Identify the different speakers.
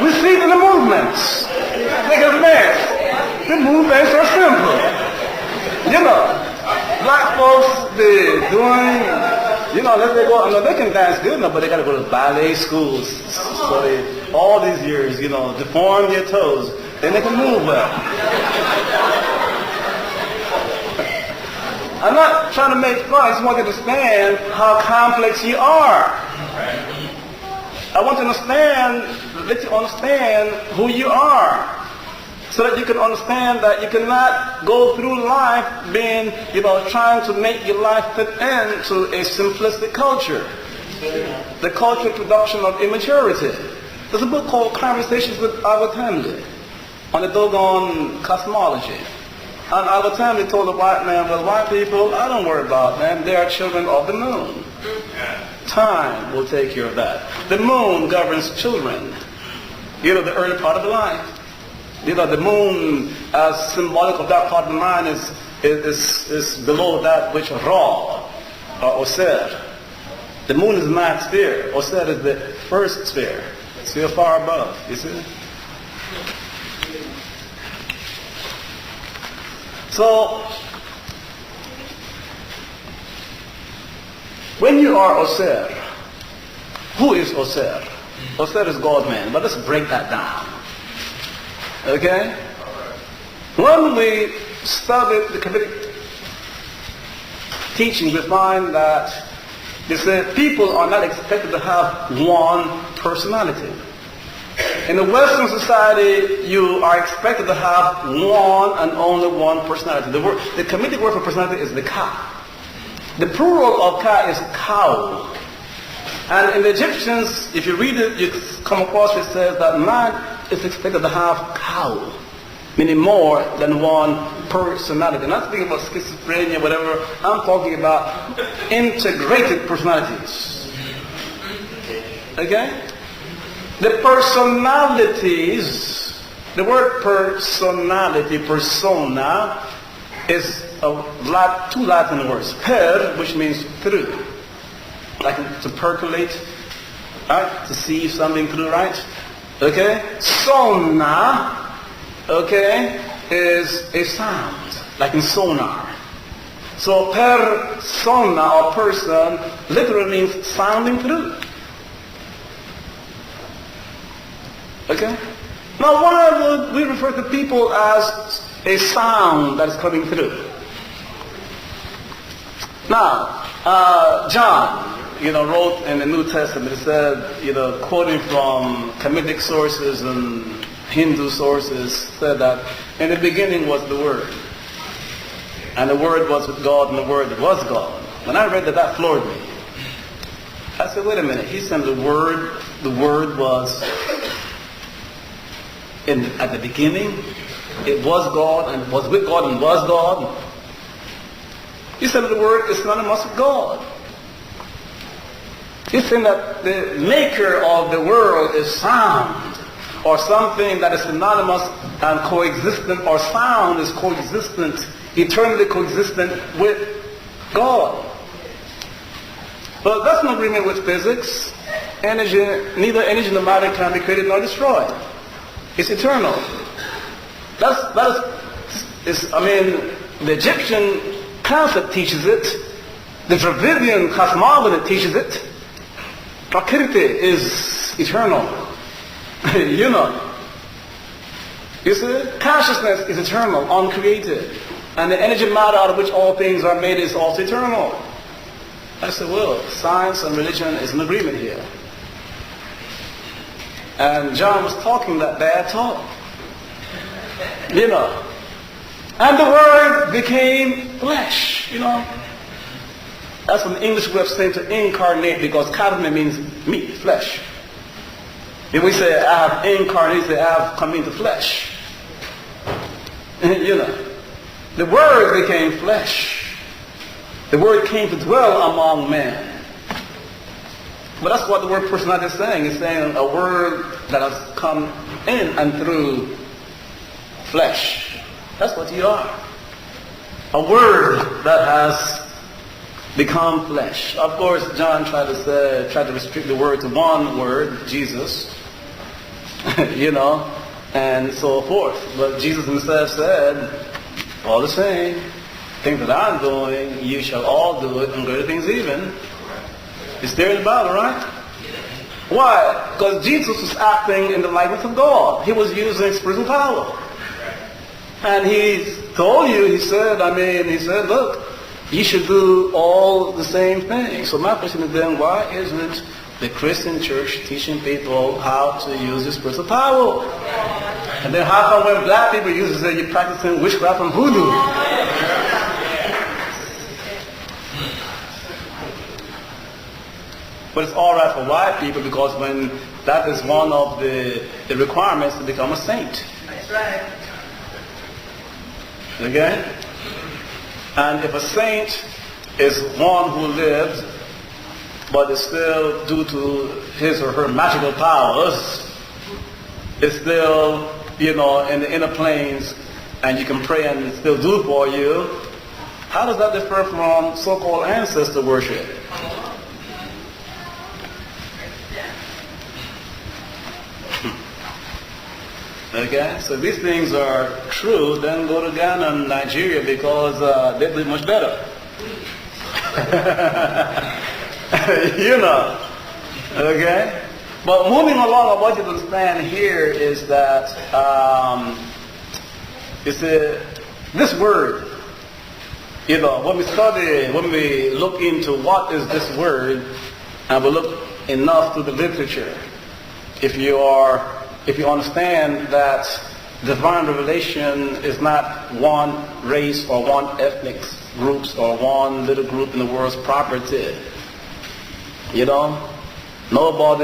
Speaker 1: We see it in the movements. Think of this. The movements are simple. You know, black folks, they're doing, you know, they can dance good enough, but they got to go to ballet schools. So they, all these years, you know, deform their toes, then they can move well. I'm not trying to make fun. I just want you to understand how complex you are. I want to let you understand who you are, so that you can understand that you cannot go through life being, you know, trying to make your life fit into a simplistic culture. The cultural production of immaturity. There's a book called Conversations with Albert Hamley on the doggone cosmology. And Albert Hamley told the white man, well, white people, I don't worry about them. They are children of the moon. Time will take care of that. The moon governs children. You know, the early part of the life. You know, the moon, as symbolic of that part of the mind, is below that which Ra, or Osir. The moon is the ninth sphere. Osir is the first sphere. Sphere far above, you see? So, when you are Osir, who is Osir? Osir is God-man, but let's break that down. Okay? When we study the Kabbalah teaching, we find that they say people are not expected to have one personality. In the Western society, you are expected to have one and only one personality. The Kemetic word for personality is the ka. The plural of ka is cow. And in the Egyptians, if you read it, you come across it says that man is expected to have cow, meaning more than one personality. I'm not speaking about schizophrenia, whatever. I'm talking about integrated personalities. Okay? The personalities, the word personality, persona, is two Latin words. Per, which means through, like to percolate, right? To see something through, right? Okay? Sona, okay, is a sound, like in sonar. So persona, or person, literally means sounding through. Okay? Now, why would we refer to people as a sound that is coming through? Now, John, wrote in the New Testament, it said, quoting from Kemetic sources and Hindu sources, said that in the beginning was the Word. And the Word was with God, and the Word was God. When I read that, that floored me. I said, wait a minute. He said the Word was at the beginning. It was God, and was with God, and was God. He said the Word is synonymous with God. He's saying that the maker of the world is sound, or something that is synonymous and coexistent, or sound is coexistent, eternally coexistent with God. But that's no agreement with physics. Neither energy nor matter can be created nor destroyed. It's eternal. The Egyptian concept teaches it. The Dravidian cosmology teaches it. Prakriti is eternal. You see, consciousness is eternal, uncreated. And the energy matter out of which all things are made is also eternal. I said, well, science and religion is an agreement here. And John was talking that bad talk. And the Word became flesh, That's an English way of saying to incarnate, because carne means meat, flesh. If we say, I have incarnated, say, I have come into flesh. The Word became flesh. The Word came to dwell among men. But that's what the word personality is saying. It's saying a word that has come in and through flesh. That's what you are. A word that has become flesh. Of course, John tried to restrict the word to one word, Jesus. you know, and so forth. But Jesus himself said, all the same, things that I'm doing, you shall all do it, and greater things even. It's there in the Bible, right? Why? Because Jesus was acting in the likeness of God. He was using spiritual power. And he told you, he said, look, you should do all the same thing. So my question is then, why isn't the Christian church teaching people how to use the spiritual power? And then how come when black people use it, you're practicing witchcraft and voodoo? But it's all right for white people, because when that is one of the requirements to become a saint.
Speaker 2: That's right.
Speaker 1: Okay? And if a saint is one who lives, but is still, due to his or her magical powers, is still, you know, in the inner planes, and you can pray and still do for you, how does that differ from so-called ancestor worship? Okay, so if these things are true, then go to Ghana and Nigeria, because they do much better. You know. Okay? But moving along, I want you to understand here is that this word, you know, when we look into what is this word, and we look enough to the literature, if you understand that divine revelation is not one race or one ethnic groups or one little group in the world's property, you know, nobody